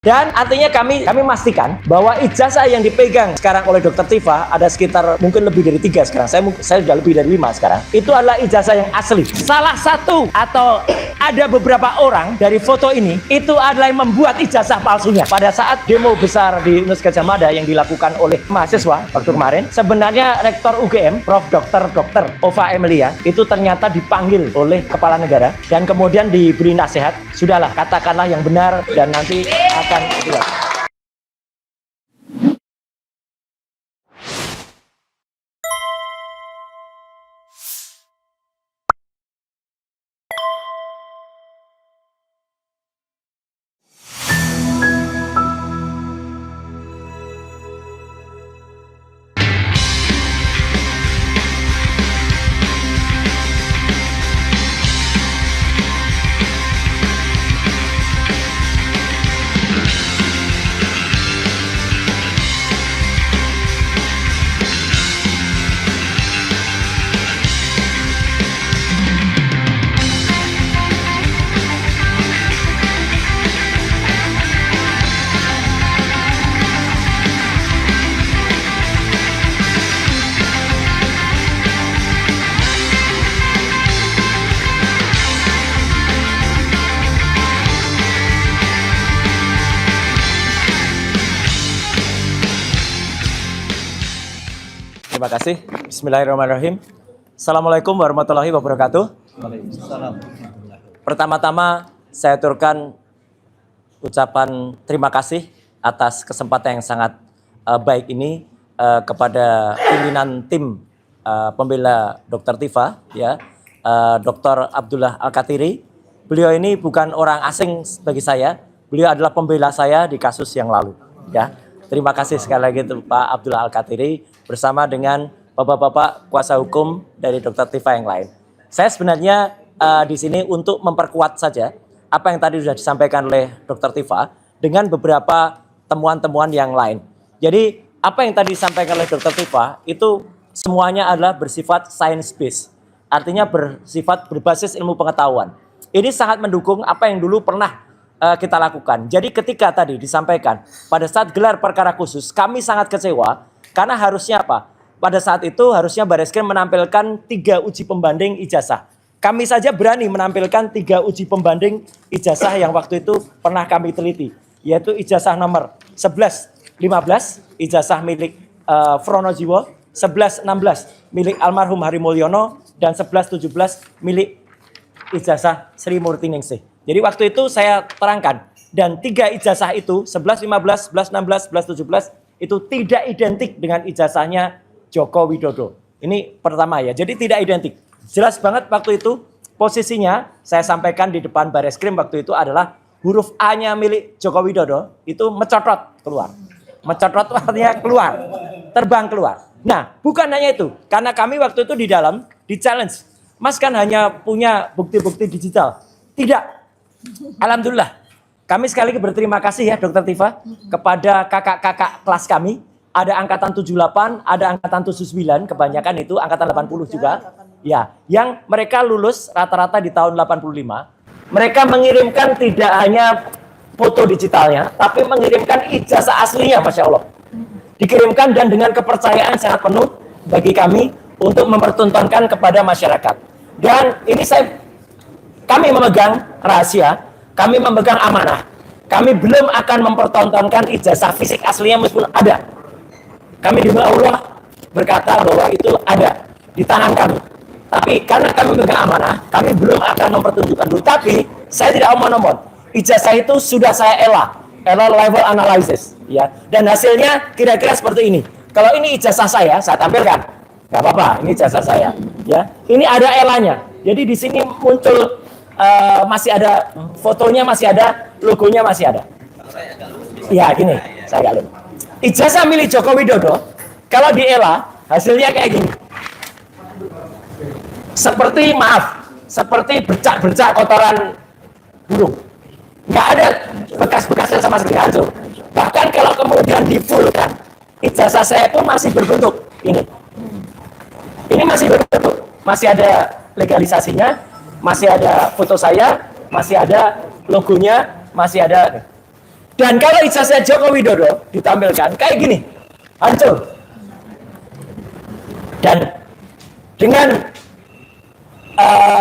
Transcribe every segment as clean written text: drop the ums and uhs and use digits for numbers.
Dan artinya kami memastikan bahwa ijazah yang dipegang sekarang oleh Dr. Tifa ada sekitar mungkin lebih dari 3 sekarang. Saya sudah lebih dari 5 sekarang. Itu adalah ijazah yang asli. Salah satu atau ada beberapa orang dari foto ini itu adalah yang membuat ijazah palsunya. Pada saat demo besar di Universitas Gadjah Mada yang dilakukan oleh mahasiswa waktu kemarin, sebenarnya Rektor UGM, Prof. Dr. Ova Emilia, itu ternyata dipanggil oleh kepala negara dan kemudian diberi nasihat, sudahlah katakanlah yang benar dan nanti akan keluar. Terima kasih. Bismillahirrahmanirrahim. Assalamualaikum warahmatullahi wabarakatuh. Pertama-tama saya aturkan ucapan terima kasih atas kesempatan yang sangat baik ini kepada pimpinan tim pembela Dr. Tifa, ya, Dr. Abdullah Al-Katiri. Beliau ini bukan orang asing bagi saya. Beliau adalah pembela saya di kasus yang lalu, ya. Terima kasih sekali lagi Pak Abdullah Al-Katiri bersama dengan bapak-bapak kuasa hukum dari Dr. Tifa yang lain. Saya sebenarnya di sini untuk memperkuat saja apa yang tadi sudah disampaikan oleh Dr. Tifa dengan beberapa temuan-temuan yang lain. Jadi apa yang tadi disampaikan oleh Dr. Tifa itu semuanya adalah bersifat science based, artinya bersifat berbasis ilmu pengetahuan. Ini sangat mendukung apa yang dulu pernah kita lakukan. Jadi ketika tadi disampaikan pada saat gelar perkara khusus, kami sangat kecewa karena harusnya apa? Pada saat itu harusnya Bareskrim menampilkan 3 uji pembanding ijazah. Kami saja berani menampilkan 3 uji pembanding ijazah yang waktu itu pernah kami teliti, yaitu ijazah nomor 1115, ijazah milik Fronojiwo, 1116 milik almarhum Hari Mulyono, dan 1117 milik ijazah Sri Murtiningsih. Jadi waktu itu saya terangkan, dan 3 ijazah itu 1115, 1116, 1117 itu tidak identik dengan ijazahnya Joko Widodo. Ini pertama ya, jadi tidak identik. Jelas banget waktu itu posisinya saya sampaikan di depan Bareskrim waktu itu adalah huruf A-nya milik Joko Widodo itu mencotot keluar. Mencotot artinya keluar, terbang keluar. Nah, bukan hanya itu, karena kami waktu itu di dalam di challenge, Mas kan hanya punya bukti-bukti digital. Tidak. Alhamdulillah, kami sekali lagi berterima kasih ya Dr. Tifa kepada kakak-kakak kelas kami. Ada angkatan 78, ada angkatan 79, kebanyakan itu angkatan 80 juga. Ya, yang mereka lulus rata-rata di tahun 85. Mereka mengirimkan tidak hanya foto digitalnya, tapi mengirimkan ijazah aslinya, Masya Allah. Dikirimkan dan dengan kepercayaan sangat penuh bagi kami untuk mempertontonkan kepada masyarakat. Dan ini kami memegang rahasia, kami memegang amanah. Kami belum akan mempertontonkan ijazah fisik aslinya meskipun ada. Kami di Allah berkata bahwa itu ada di tangan kami. Tapi karena kami memegang amanah, kami belum akan mempertunjukkan dulu. Tapi saya tidak omong-omong. Ijazah itu sudah saya ela level analysis, ya. Dan hasilnya kira-kira seperti ini. Kalau ini ijazah saya tampilkan. Gak apa-apa, ini ijazah saya, ya. Ini ada elanya. Jadi di sini muncul masih ada fotonya, masih ada logonya, masih ada. Ya gini, saya agak lupa. Ijazah milik Joko Widodo kalau di ELA hasilnya kayak gini. Seperti bercak-bercak kotoran burung. Nggak ada bekas-bekasnya sama sekali, hancur. Bahkan kalau kemudian di-fullkan, ijazah saya pun masih berbentuk ini. Ini masih berbentuk, masih ada legalisasinya, masih ada foto saya, masih ada logonya, masih ada. Dan kalau ijazah Joko Widodo ditampilkan kayak gini, hancur. Dan dengan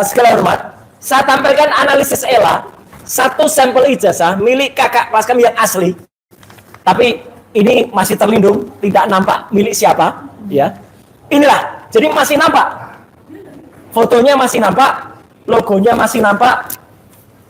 segala hormat, saya tampilkan analisis ELA, satu sampel ijazah milik kakak kelas kami yang asli, tapi ini masih terlindung, tidak nampak milik siapa, ya. Inilah, jadi masih nampak, fotonya masih nampak, logonya masih nampak,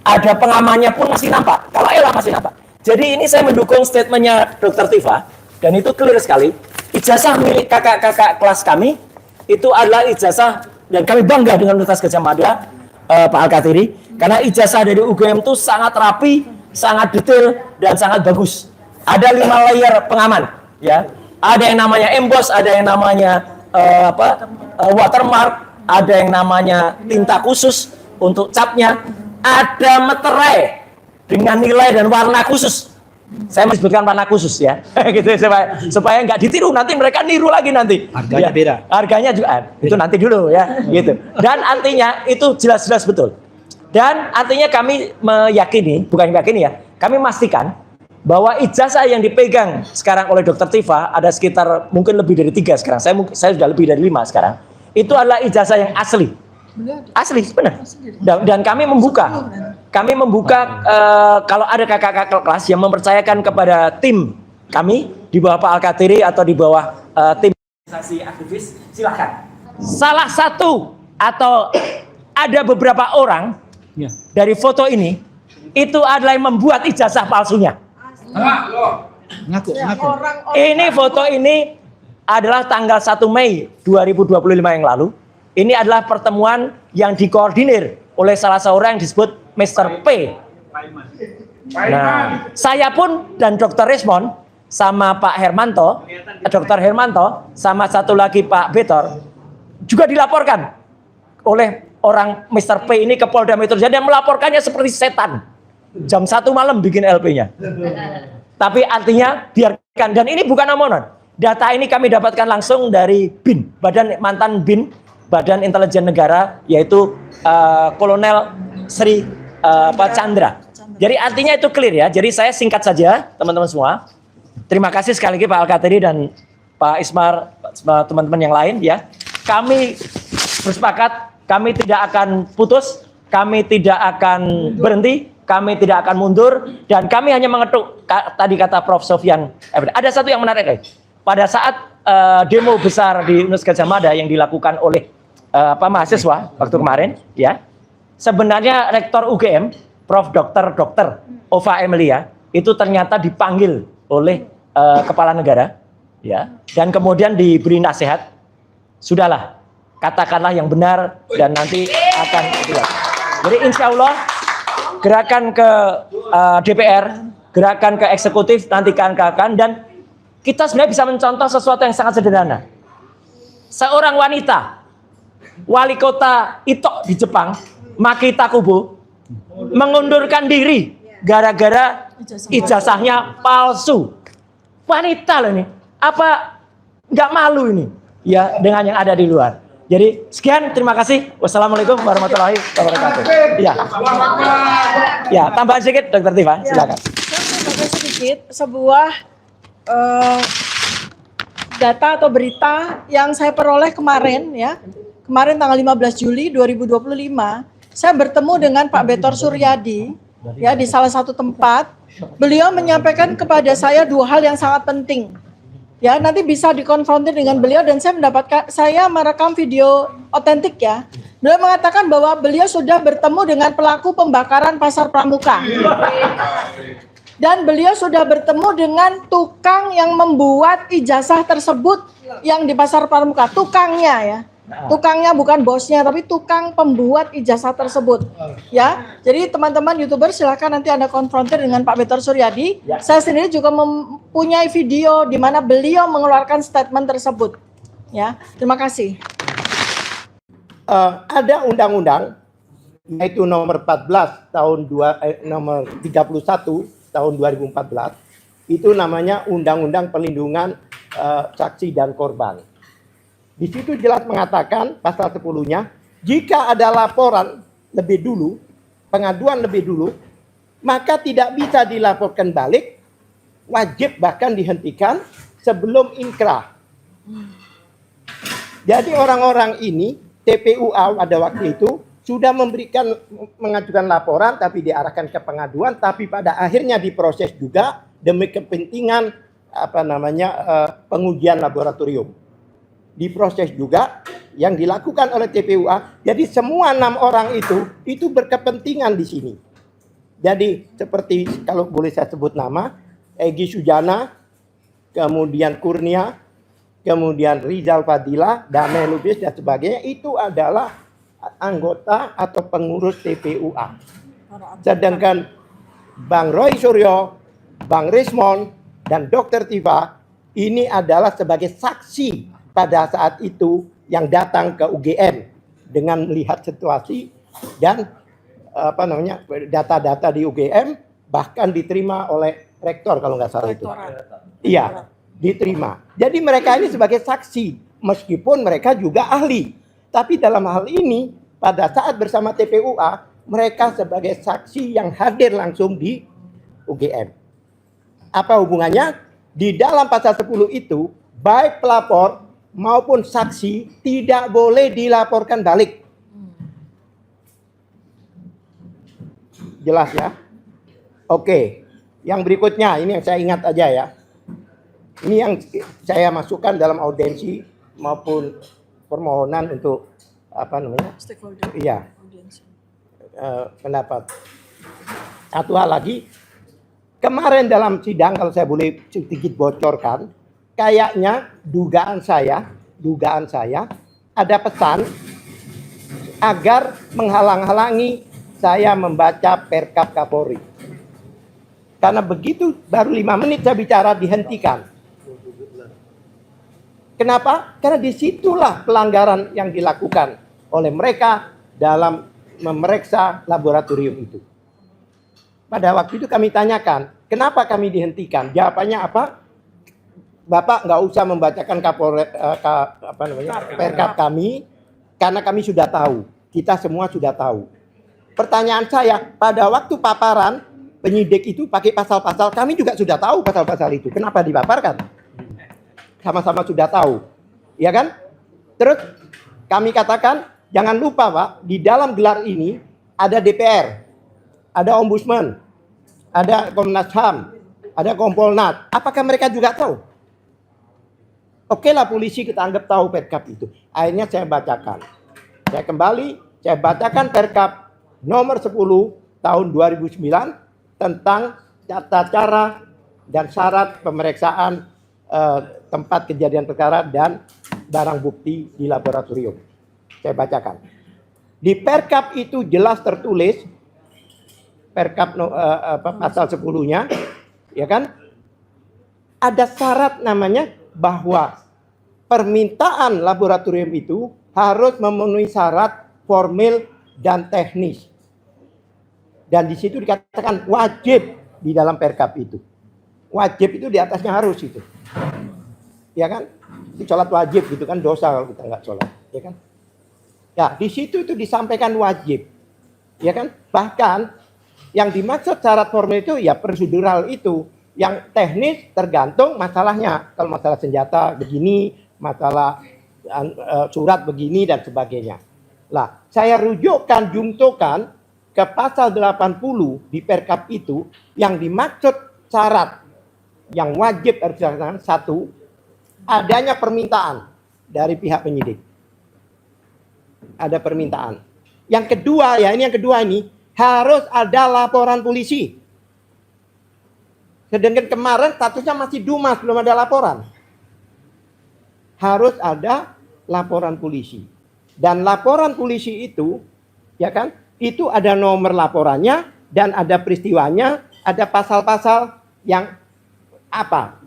ada pengamannya pun masih nampak. Kalau ELA masih nampak. Jadi ini saya mendukung statementnya Dr. Tifa, dan itu clear sekali. Ijazah milik kakak-kakak kelas kami itu adalah ijazah, dan kami bangga dengan Universitas Gadjah Mada, Pak Al-Kathiri, karena ijazah dari UGM itu sangat rapi, sangat detail, dan sangat bagus. Ada 5 layer pengaman, ya. Ada yang namanya emboss, ada yang namanya watermark, ada yang namanya tinta khusus untuk capnya, ada meterai dengan nilai dan warna khusus. Saya menyebutkan warna khusus ya, gitu supaya nggak ditiru, nanti mereka niru lagi nanti. Harganya ya, beda. Harganya juga beda. Itu nanti dulu ya, gitu. Dan artinya itu jelas-jelas betul. Dan artinya kami meyakini, bukan meyakini ya, kami memastikan bahwa ijazah yang dipegang sekarang oleh Dr. Tifa ada sekitar mungkin lebih dari 3 sekarang. Saya sudah lebih dari 5 sekarang. Itu adalah ijazah yang asli. Asli, benar. Dan kami membuka. Kami membuka kalau ada kakak-kakak kelas yang mempercayakan kepada tim kami di bawah Pak Al-Kathiri atau di bawah tim organisasi aktivis, silahkan. Salah satu atau ada beberapa orang dari foto ini itu adalah yang membuat ijazah palsunya. Ngaku. Ini foto ini adalah tanggal 1 Mei 2025 yang lalu. Ini adalah pertemuan yang dikoordinir oleh salah seorang yang disebut Mr. P. Nah, saya pun dan Dr. Resmond sama Pak Hermanto, Dr. Hermanto sama satu lagi Pak Betor juga dilaporkan oleh orang Mr. P ini ke Polda Metro Jaya dan melaporkannya seperti setan. Jam 1 malam bikin LP-nya. Tapi artinya biarkan, dan ini bukan omongan. Data ini kami dapatkan langsung dari BIN, mantan BIN, Badan Intelijen Negara, yaitu Kolonel Sri Chandra. Jadi artinya itu clear ya. Jadi saya singkat saja teman-teman semua. Terima kasih sekali lagi Pak Al-Kathiri dan Pak Ismar, teman-teman yang lain ya. Kami bersepakat, kami tidak akan putus, kami tidak akan berhenti, kami tidak akan mundur, dan kami hanya mengetuk tadi kata Prof. Sofyan. Ada satu yang menarik, pada saat demo besar di Universitas Gadjah Mada yang dilakukan oleh mahasiswa waktu kemarin, ya, sebenarnya Rektor UGM, Prof. Dr. Ova Emilia, itu ternyata dipanggil oleh kepala negara, ya, dan kemudian diberi nasihat, sudahlah, katakanlah yang benar dan nanti akan dilihat. Jadi insya Allah gerakan ke DPR, gerakan ke eksekutif nanti akan, dan kita sebenarnya bisa mencontoh sesuatu yang sangat sederhana. Seorang wanita, wali kota Ito di Jepang, Maki Takubo, mengundurkan diri gara-gara ijazahnya palsu. Wanita loh ini, apa nggak malu ini? Ya dengan yang ada di luar. Jadi sekian, terima kasih. Wassalamualaikum warahmatullahi wabarakatuh. Ya, tambahan sedikit, Dr. Tifa, silakan. Saya sedikit sebuah data atau berita yang saya peroleh kemarin ya. Kemarin tanggal 15 Juli 2025, saya bertemu dengan Pak Betor Suryadi ya di salah satu tempat. Beliau menyampaikan kepada saya 2 hal yang sangat penting. Ya, nanti bisa dikonfrontir dengan beliau, dan saya merekam video otentik ya. Beliau mengatakan bahwa beliau sudah bertemu dengan pelaku pembakaran Pasar Pramuka. Dan beliau sudah bertemu dengan tukang yang membuat ijazah tersebut yang di Pasar Pramuka, tukangnya ya. Tukangnya bukan bosnya, tapi tukang pembuat ijazah tersebut. Ya, jadi teman-teman YouTuber silakan nanti Anda konfrontir dengan Pak Betor Suryadi. Saya sendiri juga mempunyai video di mana beliau mengeluarkan statement tersebut. Ya, terima kasih. Ada undang-undang yaitu nomor 31 tahun 2014, itu namanya Undang-Undang Perlindungan Saksi dan Korban. Di situ jelas mengatakan pasal 10-nya, jika ada laporan lebih dulu, pengaduan lebih dulu, maka tidak bisa dilaporkan balik wajib bahkan dihentikan sebelum inkrah. Jadi orang-orang ini TPUA pada waktu itu sudah mengajukan laporan tapi diarahkan ke pengaduan, tapi pada akhirnya diproses juga demi kepentingan pengujian laboratorium. Diproses juga yang dilakukan oleh TPUA. Jadi semua 6 orang itu berkepentingan di sini. Jadi seperti kalau boleh saya sebut nama, Egy Sujana, kemudian Kurnia, kemudian Rizal Fadila, Damai Lubis dan sebagainya, itu adalah anggota atau pengurus TPUA. Sedangkan Bang Roy Suryo, Bang Rismon, dan Dr. Tifa ini adalah sebagai saksi pada saat itu yang datang ke UGM dengan melihat situasi dan data-data di UGM, bahkan diterima oleh rektor kalau nggak salah itu. Iya, diterima. Jadi mereka ini sebagai saksi meskipun mereka juga ahli. Tapi dalam hal ini, pada saat bersama TPUA, mereka sebagai saksi yang hadir langsung di UGM. Apa hubungannya? Di dalam pasal 10 itu, baik pelapor maupun saksi tidak boleh dilaporkan balik. Jelas ya? Oke. Yang berikutnya, ini yang saya ingat aja ya. Ini yang saya masukkan dalam audiensi maupun permohonan untuk Stakeholder. Iya. Pendapat. Satu hal lagi, kemarin dalam sidang kalau saya boleh sedikit bocorkan, kayaknya dugaan saya ada pesan agar menghalang-halangi saya membaca Perkap Kapolri. Karena begitu baru 5 menit saya bicara dihentikan. Kenapa? Karena disitulah pelanggaran yang dilakukan oleh mereka dalam memeriksa laboratorium itu. Pada waktu itu kami tanyakan, kenapa kami dihentikan? Jawabannya apa? Bapak nggak usah membacakan Perkap kami, karena kami sudah tahu. Kita semua sudah tahu. Pertanyaan saya, pada waktu paparan, penyidik itu pakai pasal-pasal, kami juga sudah tahu pasal-pasal itu. Kenapa dipaparkan? Sama-sama sudah tahu, ya kan? Terus kami katakan, jangan lupa Pak, di dalam gelar ini ada DPR, ada Ombudsman, ada Komnas HAM, ada Kompolnas. Apakah mereka juga tahu? Oke lah polisi kita anggap tahu Perkap itu. Akhirnya saya bacakan. Saya bacakan Perkap nomor 10 tahun 2009 tentang tata cara dan syarat pemeriksaan tempat kejadian perkara dan barang bukti di laboratorium. Saya bacakan. Di Perkap itu jelas tertulis, Perkap pasal 10-nya, ya kan? Ada syarat namanya bahwa permintaan laboratorium itu harus memenuhi syarat formil dan teknis. Dan di situ dikatakan wajib di dalam Perkap itu. Wajib itu di atasnya harus itu. Ya kan? Itu sholat wajib gitu kan, dosa kalau kita nggak sholat. Ya kan? Ya, di situ itu disampaikan wajib. Ya kan? Bahkan yang dimaksud syarat formil itu ya prosedural itu. Yang teknis tergantung masalahnya. Kalau masalah senjata begini, masalah surat begini dan sebagainya. Lah, saya rujukkan, jungtokan ke pasal 80 di Perkap itu yang dimaksud syarat yang wajib harus dilaksanakan. Satu, adanya permintaan dari pihak penyidik. Ada permintaan. Yang kedua, ya ini yang kedua ini, harus ada laporan polisi. Sedangkan kemarin statusnya masih Dumas, belum ada laporan. Harus ada laporan polisi. Dan laporan polisi itu, ya kan, itu ada nomor laporannya dan ada peristiwanya, ada pasal-pasal yang apa,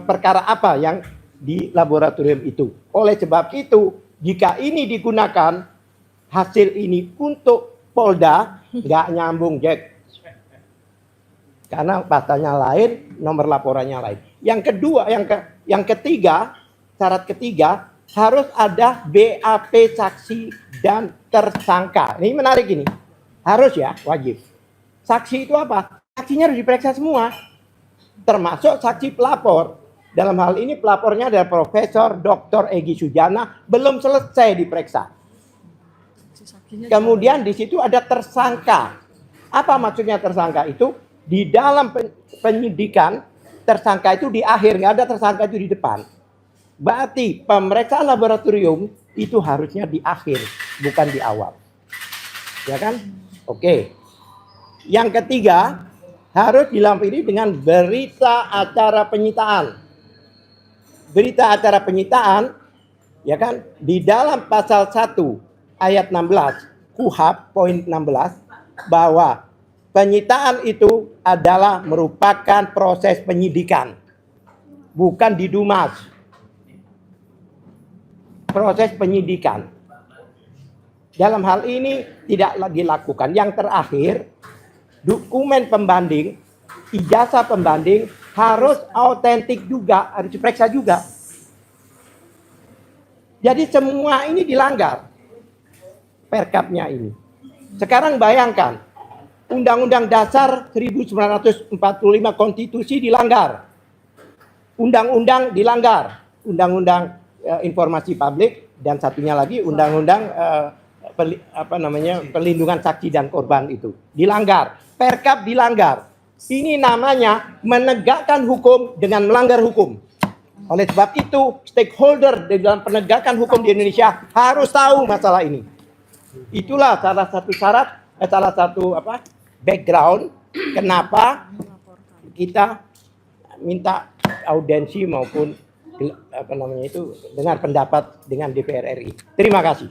perkara apa yang di laboratorium itu. Oleh sebab itu, jika ini digunakan hasil ini untuk Polda, nggak nyambung, Jack. Karena pasalnya lain, nomor laporannya lain. Yang kedua, yang ketiga, syarat ketiga, harus ada BAP saksi dan tersangka. Ini menarik ini. Harus ya, wajib. Saksi itu apa? Saksinya harus diperiksa semua. termasuk saksi pelapor. Dalam hal ini pelapornya adalah Profesor Dr. Egy Sujana, belum selesai diperiksa. Kemudian di situ ada tersangka. Apa maksudnya tersangka itu? Di dalam penyidikan, tersangka itu di akhir, nggak ada tersangka itu di depan. Berarti pemeriksaan laboratorium itu harusnya di akhir, bukan di awal. Ya kan? Oke. Yang ketiga, harus dilampiri dengan berita acara penyitaan. Berita acara penyitaan, ya kan, di dalam pasal 1 ayat 16 KUHP poin 16 bahwa penyitaan itu adalah merupakan proses penyidikan, bukan di Dumas. Proses penyidikan. Dalam hal ini tidak lagi dilakukan. Yang terakhir, dokumen pembanding, ijazah pembanding harus autentik juga, harus diperiksa juga. Jadi semua ini dilanggar perkapnya ini. Sekarang bayangkan, Undang-Undang Dasar 1945 konstitusi dilanggar. Undang-undang dilanggar. Undang-undang informasi publik dan satunya lagi Undang-Undang perlindungan saksi dan korban itu dilanggar. Perkap dilanggar. Ini namanya menegakkan hukum dengan melanggar hukum. Oleh sebab itu, stakeholder di dalam penegakan hukum di Indonesia harus tahu masalah ini. Itulah salah satu syarat, salah satu background kenapa kita minta audiensi maupun dengar pendapat dengan DPR RI. Terima kasih.